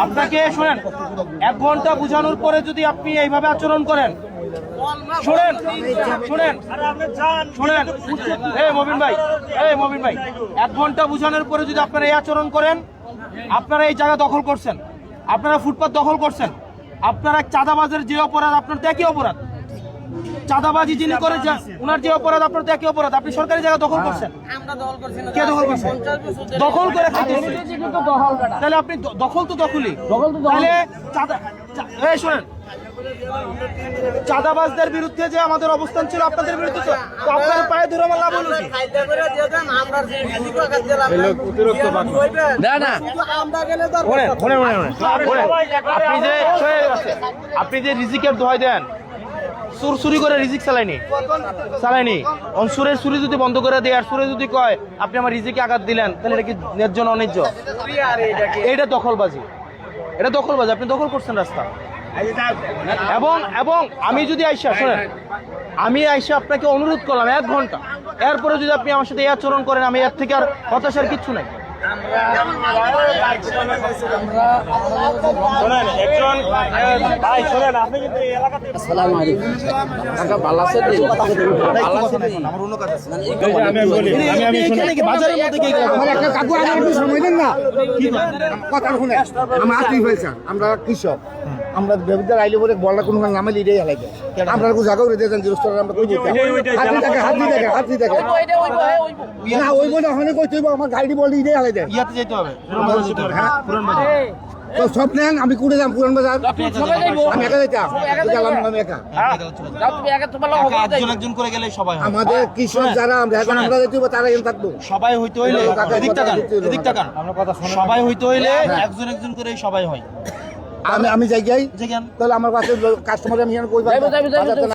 আপনাকে শুনেন, 1 ঘন্টা বুঝানোর পরে যদি আপনি এইভাবে আচরণ করেন, শুনেন শুনেন শুনেন, এই মবিন ভাই, 1 ঘন্টা বুঝানোর পরে যদি আপনারা এই আচরণ করেন, আপনারা এই জায়গা দখল করছেন, আপনারা ফুটপাত দখল করছেন, আপনারা চাঁদাবাজের যে অপরাধ, আপনার তো একই অপরাধ। চাঁদাবাজি যিনি করে ওনার যে অপরাধ, আপনার তো একই অপরাধ। আপনি সরকারি জায়গা দখল করছেন, কে দখল করছেন? দখল করে খাইতেছেন। তাহলে আপনি দখল তো দখলই, তাহলে এই শুনেন, চাঁদাবাজদের বিরুদ্ধে যে আমাদের অবস্থান ছিল, আপনাদের বিরুদ্ধে তো আপনার পায়ে ধরে আমার লাভ হলো কি? আপনি যে রিজিকের দোহাই দেন, চুরি করে রিজিক চালাইনি সুরের চুরি যদি বন্ধ করে দেয়, আর সুরে যদি কয় আপনি আমার রিজিকে আঘাত দিলেন, তাহলে এটা কি ন্যায্য না অন্যায্য? এটা দখলবাজি, আপনি দখল করছেন রাস্তা। এবং আমি যদি আইসা শুনেন, আমি আইসা আপনাকে অনুরোধ করলাম 1 ঘন্টা, এরপরে যদি আপনি আমার সাথে এই আচরণ করেন, আমি এর থেকে আর হতাশার কিচ্ছু নাই। আমরা কৃষক, আমরা ব্যবসার আইলে বলে বলটা কোনো নামে লিডে হেলাই যায়। আমরা জায়গাও রেখে দেন জিরোস্টার, আমরা কই বলতে হাতি দেখে না ওই বলে ওখানে কই তুই আমার গাড়ি বল লিডে হেলাই দেয়। ইয়াতে যেতে হবে, তো সব নেন, আমি কুড়ে যাম পুরান বাজার, আমি একা যাইতাম, আমি একা। একজন করে গেলে সবাই হয়। আমাদের কৃষক যারা আমরা এখন আমরা যাইতে হবে, তারা এখানে থাকবো। সবাই হইতে হইলে সবাই হইতে হইলে একজন করে সবাই হয়। আমি যাই তাহলে আমার কাছে কাস্টমার আমি কই